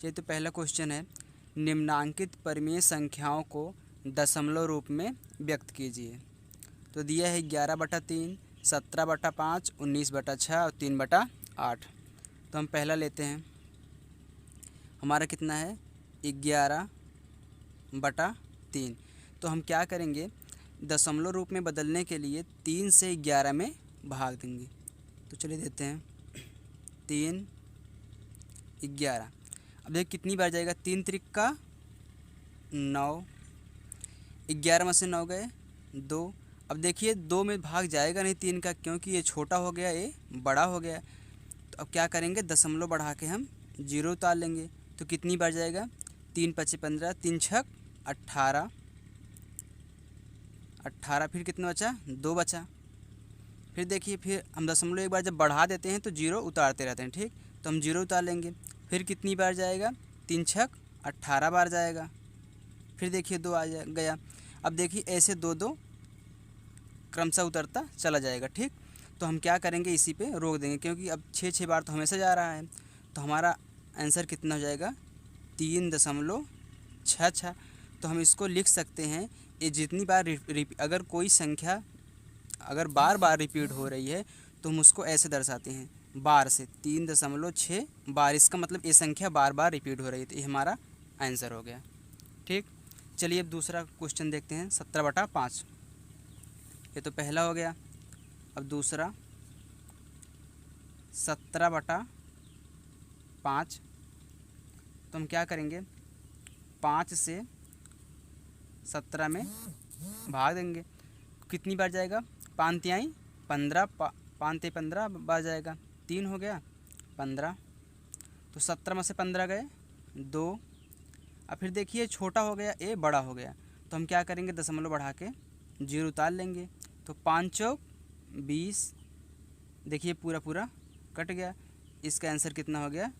चलिए, तो पहला क्वेश्चन है, निम्नांकित परिमेय संख्याओं को दशमलव रूप में व्यक्त कीजिए। तो दिया है 11/3, 17/5, 19/6 और 3/8। तो हम पहला लेते हैं। हमारा कितना है 11/3। तो हम क्या करेंगे, दशमलव रूप में बदलने के लिए 3 से 11 में भाग देंगे। तो चलिए देते हैं 3 11। अब देखिए कितनी बार जाएगा, 3 त्रिक का 9, 11 में से 9 गए 2। अब देखिए 2 में भाग जाएगा नहीं 3 का, क्योंकि ये छोटा हो गया, ये बड़ा हो गया। तो अब क्या करेंगे, दशमलव बढ़ा के हम 0 उतार लेंगे। तो कितनी बार जाएगा, 3 5 15, 3 6 18, 18 फिर कितना बचा, 2 बचा। फिर देखिए, फिर हम दशमलव एक बार जब बढ़ा देते हैं तो 0 उतारते रहते हैं, ठीक। तो हम 0 उतार लेंगे। फिर कितनी बार जाएगा, 3 6 18 बार जाएगा। फिर देखिए 2 गया। अब देखिए ऐसे 2 2 क्रमशः उतरता चला जाएगा, ठीक। तो हम क्या करेंगे, इसी पे रोक देंगे, क्योंकि अब 6 6 बार तो हमेशा जा रहा है। तो हमारा आंसर कितना हो जाएगा, 3.66। तो हम इसको लिख सकते हैं, ये जितनी बार अगर कोई संख्या अगर बार बार रिपीट हो रही है तो हम उसको ऐसे दर्शाते हैं, बार से 3.6 बार। इसका मतलब ये संख्या बार बार रिपीट हो रही है। तो ये हमारा आंसर हो गया, ठीक। चलिए अब दूसरा क्वेश्चन देखते हैं, 17/5। ये तो पहला हो गया। अब दूसरा 17/5। तो हम क्या करेंगे, 5 से 17 में भाग देंगे। कितनी बार जाएगा, 5 तिहाई 15, 5 ते 15 बार जाएगा। 3 हो गया 15। तो 17 में से 15 गए 2। अब फिर देखिए छोटा हो गया, ये बड़ा हो गया। तो हम क्या करेंगे, दशमलव बढ़ा के 0 उतार लेंगे। तो 5 चौक 20। देखिए पूरा पूरा कट गया। इसका आंसर कितना हो गया,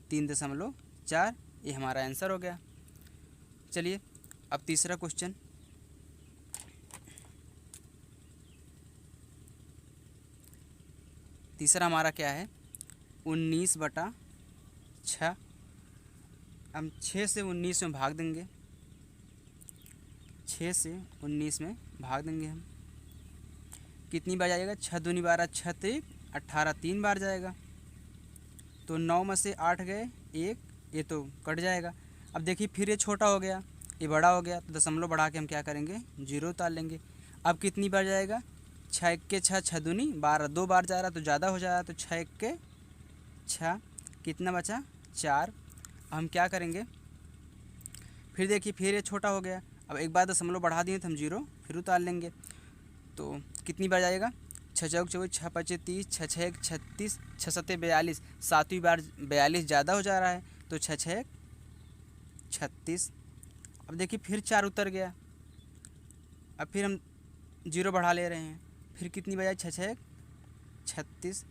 3.4। ये हमारा आंसर हो गया। चलिए अब तीसरा क्वेश्चन, तीसरा हमारा क्या है, 19/6। हम 6 से 19 में भाग देंगे। 6 से 19 में भाग देंगे हम। कितनी बार जाएगा, 6 दूनी 12, 6 3 18, 3 बार जाएगा। तो 9 में से 8 गए 1, ये तो कट जाएगा। अब देखिए फिर ये छोटा हो गया, ये बड़ा हो गया। तो दशमलव बढ़ा के हम क्या करेंगे, 0 उतार लेंगे। अब कितनी बार जाएगा, 6 1 के 6, 6 दूनी 12, 2 बार जा रहा तो ज़्यादा हो जाएगा। तो 6 1 के 6, कितना बचा 4। हम क्या करेंगे, फिर देखिए फिर ये छोटा हो गया। अब एक बार दशमलव बढ़ा दिए तो हम 0 फिर उतार लेंगे। तो कितनी बार जाएगा, 6 चौक 24, 6 5 30, 6 6 1 36, 6 7 42। 7वीं बार 42 ज़्यादा हो जा रहा है। तो 6 6 1 36। अब देखिए फिर 4 उतर गया। अब फिर हम 0 बढ़ा ले रहे हैं। फिर कितनी बजाय, 6 6 1 36।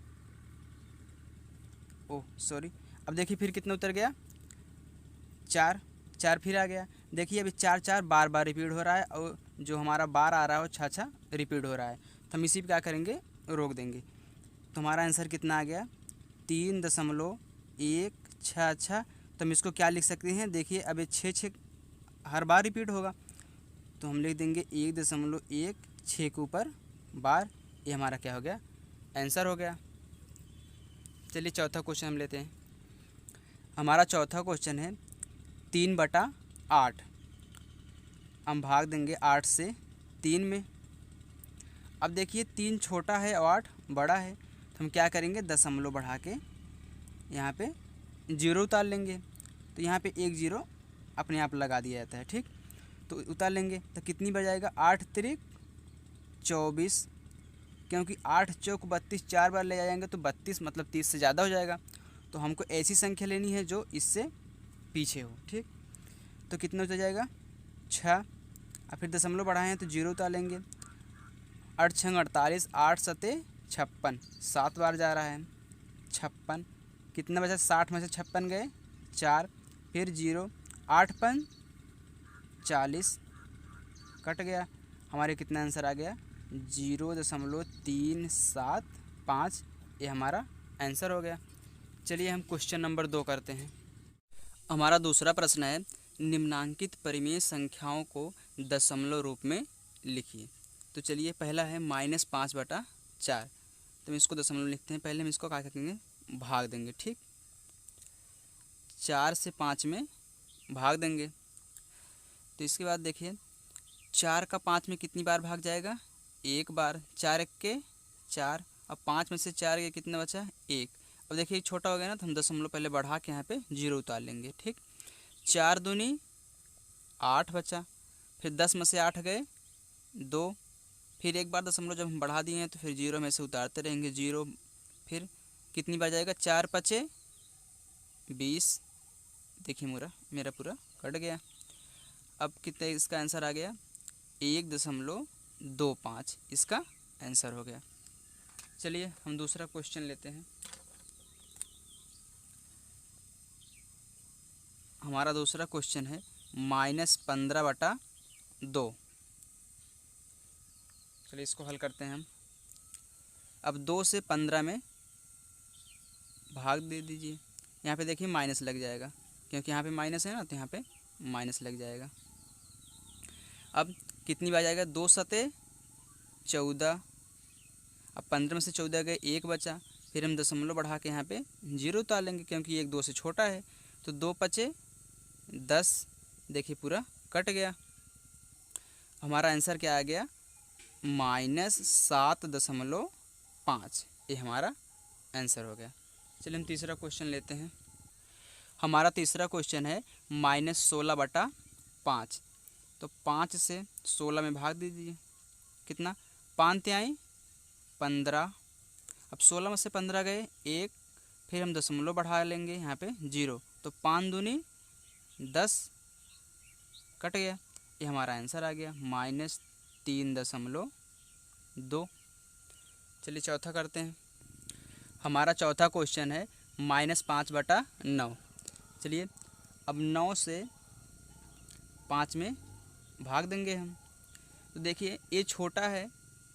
Oh sorry. अब देखिए फिर कितना उतर गया, 4 4 फिर आ गया। देखिए अभी 4 4 बार बार रिपीट हो रहा है, और जो हमारा बार आ रहा है वो 6 6 रिपीट हो रहा है। तो हम इसी पे क्या करेंगे, रोक देंगे। तो हमारा आंसर कितना आ गया, 3.16। तो हम इसको क्या लिख सकते हैं, देखिए अब ये 6 6 हर बार रिपीट होगा। तो हम लिख देंगे 1.16 के ऊपर बार। ये हमारा क्या हो गया, आंसर हो गया। चलिए चौथा क्वेश्चन हम लेते हैं। हमारा चौथा क्वेश्चन है 3/8। हम भाग देंगे 8 से 3 में। अब देखिए 3 छोटा है और 8 बड़ा है। तो हम क्या करेंगे, दशमलव बढ़ा के यहाँ पे 0 उतार लेंगे। तो यहाँ पे 1 0 अपने आप लगा दिया जाता है, ठीक। तो उतार लेंगे। तो कितनी बार जाएगा, 8 3 24, क्योंकि 8 चौक 32 4 बार ले जाएंगे तो 32 मतलब 30 से ज़्यादा हो जाएगा। तो हमको ऐसी संख्या लेनी है जो इससे पीछे हो, ठीक। तो कितना उतर जाएगा, 6। और फिर दशमलव बढ़ाए हैं तो 0 उतार लेंगे। 8 6 48, 8 7 56, 7 बार जा रहा है 56। कितना बचा, 60 में से 56 गए 4, फिर 0, 8 5 40, कट गया। हमारे कितना आंसर आ गया, 0.375। ये हमारा आंसर हो गया। चलिए हम क्वेश्चन नंबर 2 करते हैं। हमारा दूसरा प्रश्न है, निम्नांकित परिमेय संख्याओं को दशमलव रूप में लिखिए। तो चलिए, पहला है -5/4। तो हम इसको दशमलव लिखते हैं। पहले हम इसको क्या करेंगे, भाग देंगे। ठीक, 4 से 5 में भाग देंगे। तो इसके बाद देखिए, 4 का 5 में कितनी बार भाग जाएगा, एक बार। 4 1 4। अब 5 में से 4 गए, कितना बचा, 1। अब देखिए छोटा हो गया ना, तो हम दशमलव पहले बढ़ा के यहाँ पे 0 उतार लेंगे। ठीक, 4 दूनी 8 बचा। फिर 10 में से 8 गए 2। फिर एक बार दशमलव जब हम बढ़ा दिए हैं तो फिर 0 में से उतारते रहेंगे 0। फिर कितनी बार जाएगा, 4 5 20। देखिए मेरा पूरा कट गया। अब कितने इसका आंसर आ गया, 1.25 इसका आंसर हो गया। चलिए हम दूसरा क्वेश्चन लेते हैं। हमारा दूसरा क्वेश्चन है -15/2। चलिए इसको हल करते हैं हम। अब 2 से 15 में भाग दे दीजिए। यहाँ पे देखिए माइनस लग जाएगा, क्योंकि यहाँ पे माइनस है ना, तो यहाँ पे माइनस लग जाएगा। अब कितनी बार जाएगा, 2 सते 14। अब 15 में से 14 गए, 1 बचा। फिर हम दशमलव बढ़ा के यहाँ पे 0 उतार लेंगे, क्योंकि 1 2 से छोटा है। तो 2 5 10। देखिए पूरा कट गया। हमारा आंसर क्या आ गया, -7.5। ये हमारा आंसर हो गया। चलिए हम तीसरा क्वेश्चन लेते हैं। हमारा तीसरा क्वेश्चन है -16/5। तो 5 से 16 में भाग दीजिए। कितना, 5 तिहाई 15। अब 16 में से 15 गए 1। फिर हम दशमलव बढ़ा लेंगे यहाँ पे 0। तो 5 दूनी 10, कट गया। ये हमारा आंसर आ गया, -3.2। चलिए चौथा करते हैं। हमारा चौथा क्वेश्चन है -5/9। चलिए अब 9 से 5 में भाग देंगे हम। तो देखिए ये छोटा है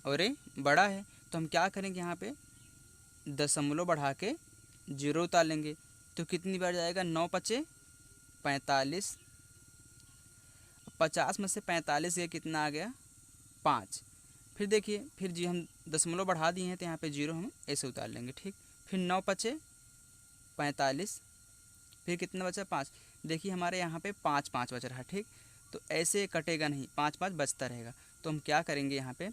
और ये बड़ा है, तो हम क्या करेंगे, यहाँ पे दशमलव बढ़ा के 0 उतार लेंगे। तो कितनी बार जाएगा, 9 5 45। 50 में से 45 ये कितना आ गया, 5। फिर देखिए, फिर जी हम दशमलव बढ़ा दिए हैं, तो यहाँ पे 0 हम ऐसे उतार लेंगे। ठीक, फिर 9 5 45। फिर कितना बचा, 5। देखिए हमारे यहाँ पे 5 5 बच रहा है। ठीक, तो ऐसे कटेगा नहीं, 5 5 बचता रहेगा। तो हम क्या करेंगे, यहाँ पे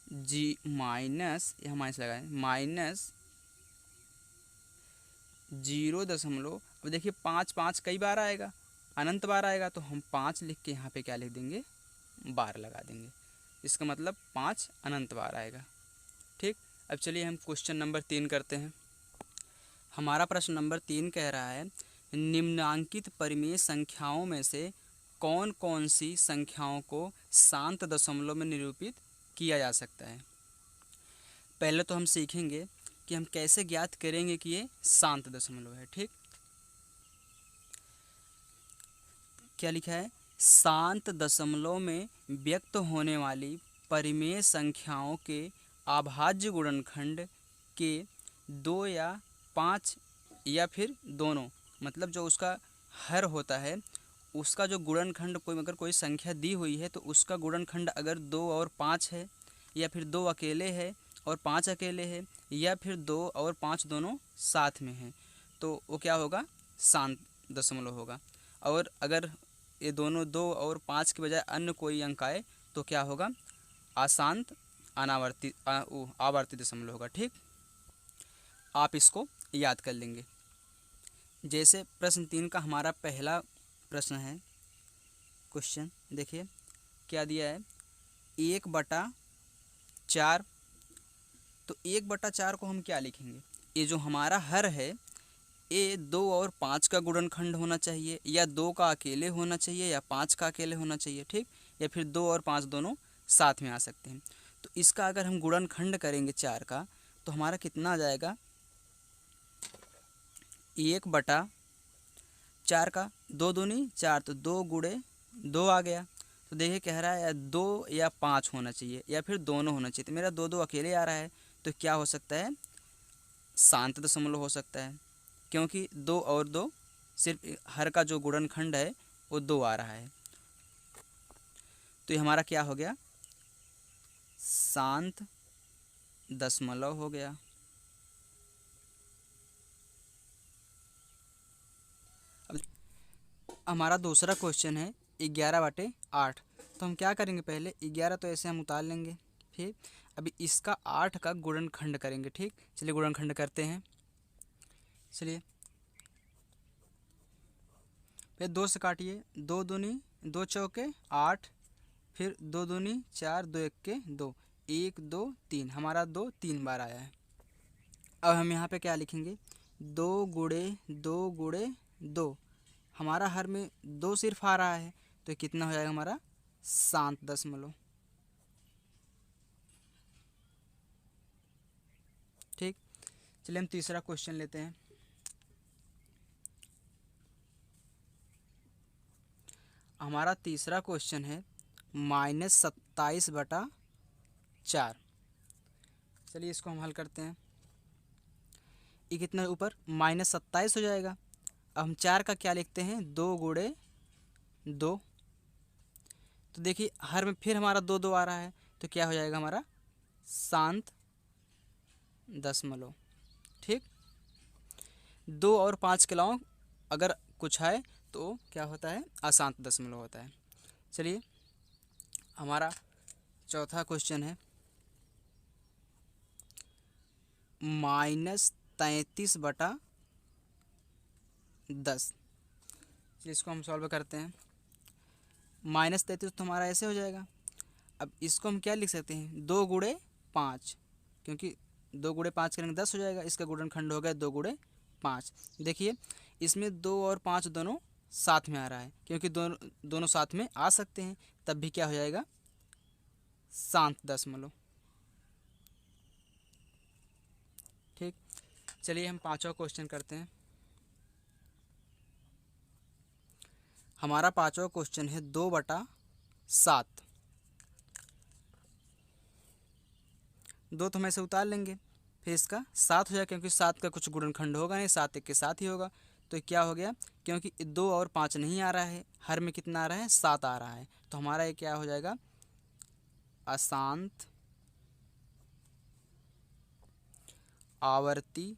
जी माइनस, यहाँ माइनस लगाएं, -0. अब देखिए 5 5 कई बार आएगा, अनंत बार आएगा। तो हम 5 लिख के यहाँ पे क्या लिख देंगे, बार लगा देंगे। इसका मतलब 5 अनंत बार आएगा। ठीक, अब चलिए हम क्वेश्चन नंबर 3 करते हैं। हमारा प्रश्न नंबर 3 कह रहा है, निम्नांकित परिमेय संख्याओं में से कौन कौन सी संख्याओं को शांत दशमलव में निरूपित किया जा सकता है। पहले तो हम सीखेंगे कि हम कैसे ज्ञात करेंगे कि ये शांत दशमलव है। ठीक, क्या लिखा है, शांत दशमलव में व्यक्त होने वाली परिमेय संख्याओं के अभाज्य गुणनखंड के 2 या 5 या फिर दोनों, मतलब जो उसका हर होता है, उसका जो गुणनखंड, कोई अगर कोई संख्या दी हुई है तो उसका गुणनखंड अगर 2 और 5 है, या फिर 2 अकेले है और 5 अकेले है, या फिर 2 और 5 दोनों साथ में हैं, तो वो क्या होगा, शांत दशमलव होगा। और अगर ये दोनों 2 और 5 के बजाय अन्य कोई अंक आए तो क्या होगा, अशांत आवर्ती दशमलव होगा। ठीक, आप इसको याद कर लेंगे। जैसे प्रश्न 3 का हमारा पहला प्रश्न है, क्वेश्चन देखिए क्या दिया है, 1/4। तो 1/4 को हम क्या लिखेंगे, ये जो हमारा हर है, ये 2 और 5 का गुणनखंड होना चाहिए, या 2 का अकेले होना चाहिए, या 5 का अकेले होना चाहिए। ठीक, या फिर 2 और 5 दोनों साथ में आ सकते हैं। तो इसका अगर हम गुणनखंड करेंगे 4 का, तो हमारा कितना आ जाएगा, 1/4 का 2 दूनी 4, तो 2 गुणे 2 आ गया। तो देखिए कह रहा है 2 या 5 होना चाहिए, या फिर दोनों होना चाहिए। तो मेरा 2 2 अकेले आ रहा है, तो क्या हो सकता है, शांत दशमलव हो सकता है, क्योंकि 2 और 2 सिर्फ हर का जो गुणनखंड है वो 2 आ रहा है। तो ये हमारा क्या हो गया, शांत दशमलव हो गया। अब हमारा दूसरा क्वेश्चन है 11/8। तो हम क्या करेंगे, पहले 11 तो ऐसे हम उतार लेंगे, फिर अभी इसका 8 का गुणनखंड करेंगे। ठीक, चलिए गुणनखंड करते हैं। चलिए फिर 2 से काटिए, 2 दूनी 2 चौके 8, फिर 2 दूनी 4, 2 एक्के 2, 1 2 3, हमारा 2 3 बार आया है। अब हम यहाँ पे क्या लिखेंगे, 2 गुणे 2 गुणे 2, हमारा हर में 2 सिर्फ आ रहा है, तो ये कितना हो जाएगा हमारा, 7 दशमलव। ठीक, चलिए हम तीसरा क्वेश्चन लेते हैं। हमारा तीसरा क्वेश्चन है -27/4। चलिए इसको हम हल करते हैं। ये कितना ऊपर -27 हो जाएगा। अब हम 4 का क्या लिखते हैं, 2 गुणे 2। तो देखिए हर में फिर हमारा 2 2 आ रहा है, तो क्या हो जाएगा हमारा, 7 दशमलव। ठीक, 2 और 5 के अलावा अगर कुछ है तो क्या होता है, अशांत दशमलव होता है। चलिए हमारा चौथा क्वेश्चन है -33/10। चलिए इसको हम सॉल्व करते हैं। -33 तो हमारा ऐसे हो जाएगा। अब इसको हम क्या लिख सकते हैं, 2 गुणे 5, क्योंकि 2 गुणे 5 करेंगे 10 हो जाएगा। इसका गुणनखंड हो गया 2 गुणे 5। देखिए इसमें 2 और 5 दोनों साथ में आ रहा है, क्योंकि दोनों साथ में आ सकते हैं, तब भी क्या हो जाएगा, 7 दशमलव। ठीक, चलिए हम पांचवा क्वेश्चन करते हैं। हमारा पांचवा क्वेश्चन है 2/7। 2 तो हम ऐसे उतार लेंगे, फिर इसका 7 हो जाएगा, क्योंकि 7 का कुछ गुणनखंड होगा नहीं, 7 एक के साथ ही होगा। तो क्या हो गया, क्योंकि 2 और 5 नहीं आ रहा है, हर में कितना आ रहा है, 7 आ रहा है, तो हमारा ये क्या हो जाएगा, अशांत आवर्ती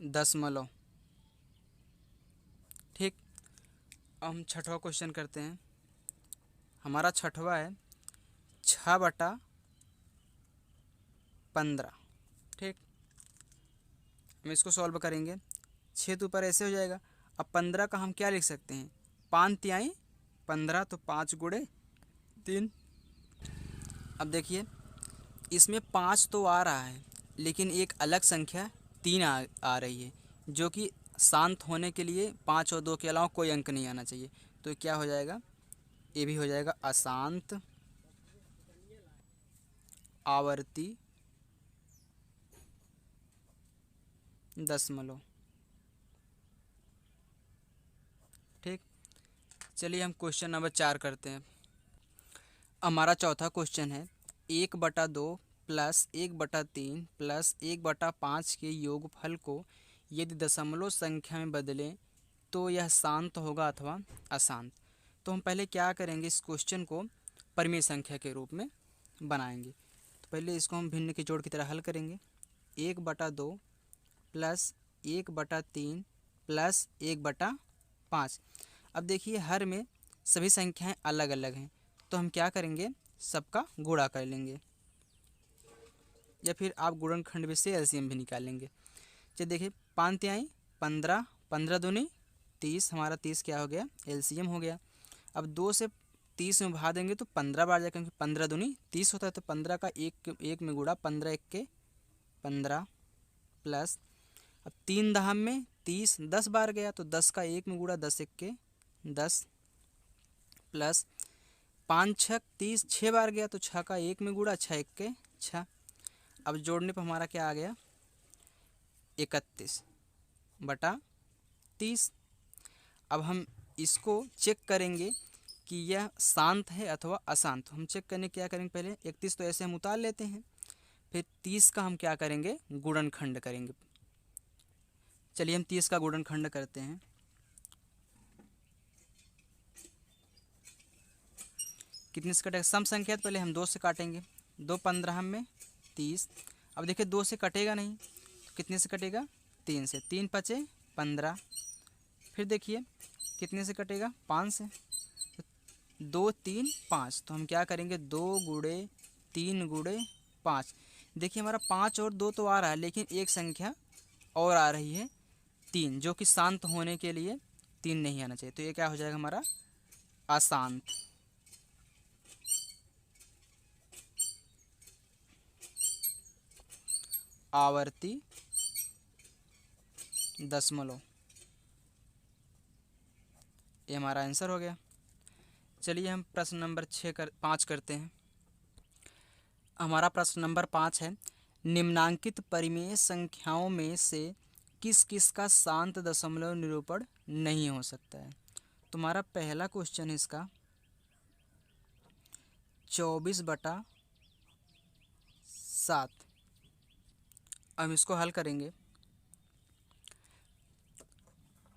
दशमलव। ठीक, अब हम छठवा क्वेश्चन करते हैं। हमारा छठवा है 6/15। ठीक, हम इसको सॉल्व करेंगे। 6 तो ऊपर ऐसे हो जाएगा। अब 15 का हम क्या लिख सकते हैं, 5 तिहाई 15, तो 5 गुणे 3। अब देखिए इसमें 5 तो आ रहा है, लेकिन एक अलग संख्या 3 आ रही है, जो कि शांत होने के लिए 5 और 2 के अलावा कोई अंक नहीं आना चाहिए। तो क्या हो जाएगा, ये भी हो जाएगा अशांत आवर्ती दशमलव। ठीक, चलिए हम क्वेश्चन नंबर 4 करते हैं। हमारा चौथा क्वेश्चन है 1/2 प्लस 1/3 प्लस 1/5 के योगफल को यदि दशमलव संख्या में बदलें तो यह शांत होगा अथवा अशांत। तो हम पहले क्या करेंगे, इस क्वेश्चन को परिमेय संख्या के रूप में बनाएंगे। तो पहले इसको हम भिन्न के जोड़ की तरह हल करेंगे। 1/2 प्लस 1/3 प्लस 1/5। अब देखिए हर में सभी संख्याएं अलग अलग हैं, तो हम क्या करेंगे, सबका गुणा कर लेंगे, या फिर आप गुणनखंड में से एलसीएम भी निकाल लेंगे। चलिए देखिए 5 तिहाई 15, 15 दूनी 30, हमारा 30 क्या हो गया, एलसीएम हो गया। अब 2 से 30 में भाग देंगे तो 15 बार जाएगा, क्योंकि 15 दूनी 30 होता है, तो 15 का एक में गुणा, 15 एक के 15 प्लस, अब 3 दहम में 30 10 बार गया, तो 10 का एक में गुणा, 10 एक के 10 प्लस 5 छक 30 6 बार गया, तो 6 का एक में गुणा, 6 एक के 6। अब जोड़ने पर हमारा क्या आ गया, 31/30। अब हम इसको चेक करेंगे कि यह शांत है अथवा अशांत। हम चेक करने क्या करेंगे, पहले 31 तो ऐसे हम उतार लेते हैं, फिर 30 का हम क्या करेंगे, गुणनखंड करेंगे। चलिए हम 30 का गुणनखंड करते हैं। कितने से कटेगा? सम संख्या तो पहले हम 2 से काटेंगे। 2 15 में 30। अब देखिए 2 से कटेगा नहीं तो कितने से कटेगा? 3 से। 3 पचे 15। फिर देखिए कितने से कटेगा? 5 से। 2 3 5, तो हम क्या करेंगे? 2 गुणे 3 गुणे 5। देखिए हमारा 5 और 2 तो आ रहा है, लेकिन एक संख्या और आ रही है 3, जो कि शांत होने के लिए 3 नहीं आना चाहिए। तो ये क्या हो जाएगा हमारा? अशांत। आवर्ती दशमलव, ये हमारा आंसर हो गया। चलिए हम प्रश्न नंबर 5 करते हैं। हमारा प्रश्न नंबर 5 है, निम्नांकित परिमेय संख्याओं में से किस किस का शांत दशमलव निरूपण नहीं हो सकता है? तुम्हारा पहला क्वेश्चन है इसका 24/7। हम इसको हल करेंगे।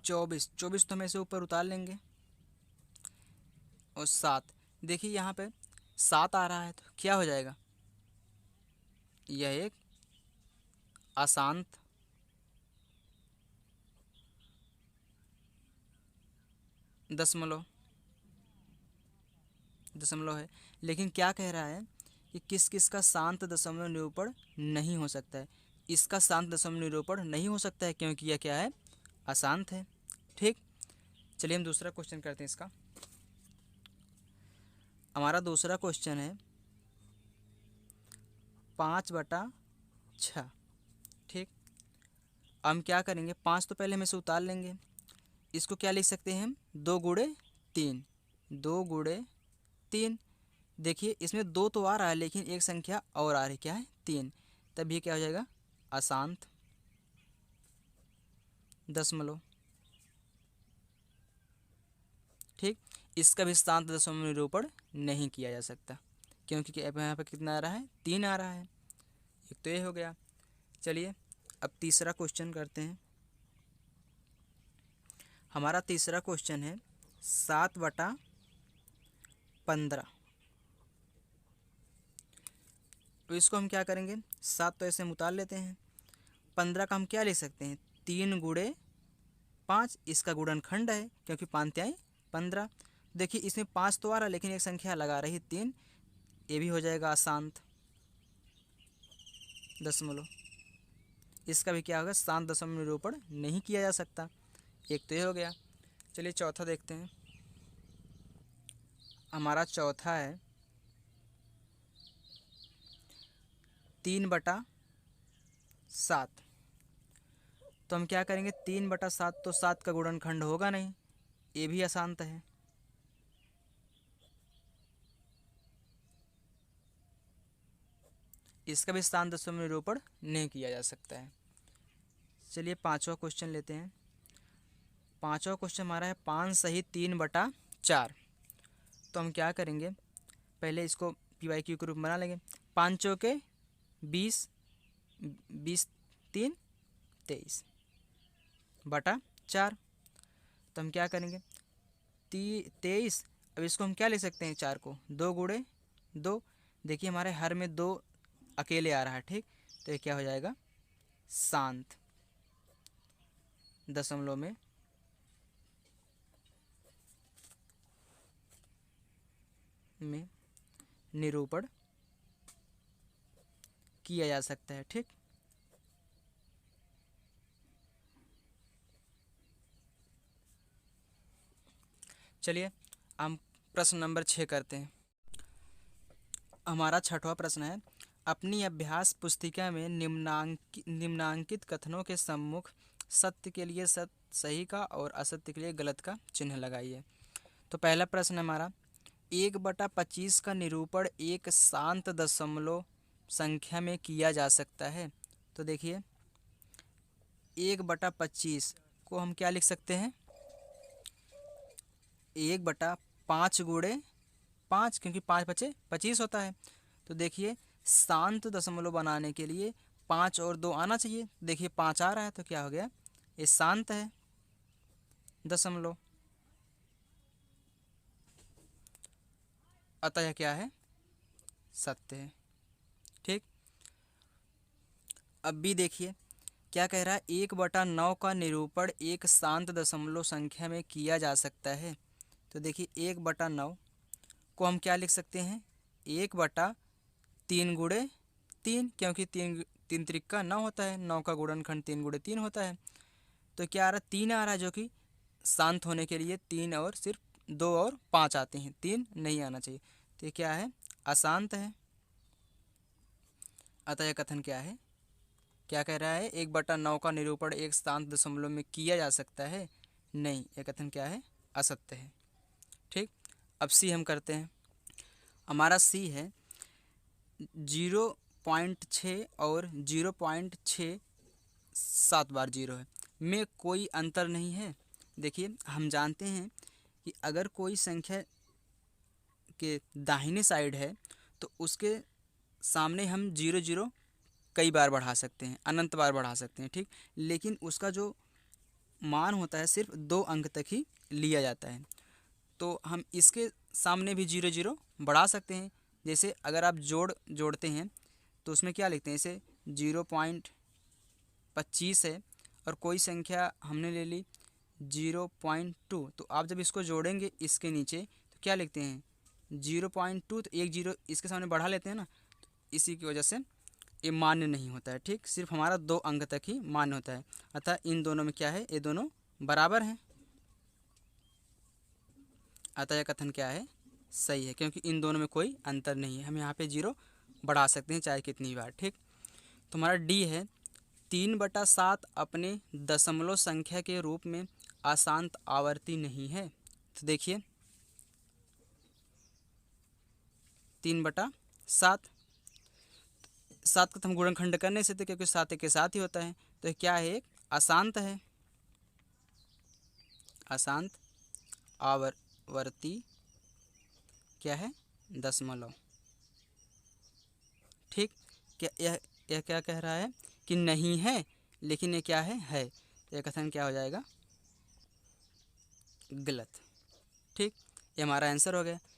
24 तो हम ऐसे ऊपर उतार लेंगे और 7, देखिए यहाँ पे 7 आ रहा है तो क्या हो जाएगा? यह एक अशांत दशमलव है। लेकिन क्या कह रहा है कि किस किस का शांत दशमलव निरूपण नहीं हो सकता है? इसका शांत दशमलव निरूपण नहीं हो सकता है क्योंकि यह क्या है? अशांत है। ठीक, चलिए हम दूसरा क्वेश्चन करते हैं इसका। हमारा दूसरा क्वेश्चन है 5/6। ठीक, हम क्या करेंगे? 5 तो पहले हम इसे उतार लेंगे। इसको क्या लिख सकते हैं हम? 2 गुणे 3। 2 गुणे 3। देखिए इसमें 2 तो आ रहा है, लेकिन एक संख्या और आ रही, क्या है? 3। तब ये क्या हो जाएगा? अशांत दशमलव। ठीक, इसका भी शांत दशमलव निरूपण नहीं किया जा सकता क्योंकि यहाँ पर कितना आ रहा है? 3 आ रहा है। एक तो ये हो गया। चलिए अब तीसरा क्वेश्चन करते हैं। हमारा तीसरा क्वेश्चन है 7/15। तो इसको हम क्या करेंगे? 7 तो ऐसे हम उतार लेते हैं। 15 का हम क्या ले सकते हैं? 3 गुणे 5। इसका गुणनखंड है क्योंकि 5 तिहाई 15। देखिए इसमें 5 तो आ रहा है, लेकिन एक संख्या लगा रही 3, ये भी हो जाएगा अशांत दशमलव। इसका भी क्या होगा? शांत दशमलव निरूपण नहीं किया जा सकता। एक तो ये हो गया। चलिए चौथा देखते हैं। हमारा चौथा है 3/7। तो हम क्या करेंगे? 3/7 तो 7 का गुणनखंड होगा नहीं, ये भी अशांत है। इसका भी शांत दशमलव निरूपण नहीं किया जा सकता है। चलिए पांचवा क्वेश्चन लेते हैं। पांचवा क्वेश्चन हमारा है 5 सही 3/4। तो हम क्या करेंगे? पहले इसको PYQ के रूप में बना लेंगे। 5 चौके 20, 20 3 23/4। तो हम क्या करेंगे? 23। अब इसको हम क्या ले सकते हैं? 4 को 2 गुणे 2। देखिए हमारे हर में 2 अकेले आ रहा है। ठीक, तो ये क्या हो जाएगा? शांत दशमलव में निरूपण किया जा सकता है। ठीक, चलिए हम प्रश्न नंबर 6 करते हैं। हमारा छठवां प्रश्न है, अपनी अभ्यास पुस्तिका में निम्नांकित कथनों के सम्मुख सत्य के लिए सही का और असत्य के लिए गलत का चिन्ह लगाइए। तो पहला प्रश्न हमारा 1/25 का निरूपण एक शांत दशमलव संख्या में किया जा सकता है। तो देखिए 1/25 को हम क्या लिख सकते हैं? 1/5 गुणे 5, क्योंकि 5 बचे 25 होता है। तो देखिए शांत दशमलव बनाने के लिए 5 और 2 आना चाहिए। देखिए 5 आ रहा है तो क्या हो गया? ये शांत है दशमलव, अतः यह क्या है, सत्य है। ठीक, अब भी देखिए क्या कह रहा है, 1/9 का निरूपण एक शांत दशमलव संख्या में किया जा सकता है। तो देखिए 1/9 को हम क्या लिख सकते हैं, 1/3 गुणे 3, क्योंकि 3 3 त्रिका 9 होता है, 9 का गुणनखंड 3 गुणे 3 होता है। तो क्या आ रहा है, 3 आ रहा है, जो कि शांत होने के लिए 3 और सिर्फ 2 और 5 आते हैं, 3 नहीं आना चाहिए। तो ये क्या है, अशांत है। अतः यह कथन क्या है, क्या कह रहा है, 1/9 का निरूपण एक शांत दशमलव में किया जा सकता है, नहीं, यह कथन क्या है, असत्य है। ठीक, अब सी हम करते हैं। हमारा सी है 0.6 और 0.6 बार 0 है, में कोई अंतर नहीं है। देखिए हम जानते हैं कि अगर कोई संख्या के दाहिने साइड है तो उसके सामने हम 0 कई बार बढ़ा सकते हैं, अनंत बार बढ़ा सकते हैं। ठीक, लेकिन उसका जो मान होता है सिर्फ 2 अंक तक ही लिया जाता है। तो हम इसके सामने भी 0 बढ़ा सकते हैं। जैसे अगर आप जोड़ते हैं तो उसमें क्या लिखते हैं, इसे 0.25 है और कोई संख्या हमने ले ली 0.2, तो आप जब इसको जोड़ेंगे इसके नीचे तो क्या लिखते हैं 0.2, तो एक 0 इसके सामने बढ़ा लेते हैं ना, तो इसी की वजह से ये मान्य नहीं होता है। ठीक, सिर्फ हमारा 2 अंक तक ही मान्य होता है। अतः इन दोनों में क्या है, ये दोनों बराबर हैं। अतः यह कथन क्या है, सही है, क्योंकि इन दोनों में कोई अंतर नहीं है। हम यहाँ पे 0 बढ़ा सकते हैं चाहे कितनी बार। ठीक, तो हमारा डी है 3/7 अपने दशमलव संख्या के रूप में अशांत आवर्ती नहीं है। तो देखिए 3/7, 7 का तो हम गुणनखंड कर नहीं सकते क्योंकि 7 के साथ ही होता है। तो ये क्या है, एक अशांत है, अशांत आवर्ती क्या है, दशमलव। ठीक, क्या यह क्या कह रहा है कि नहीं है, लेकिन ये क्या है। तो यह कथन क्या हो जाएगा, गलत। ठीक, ये हमारा आंसर हो गया।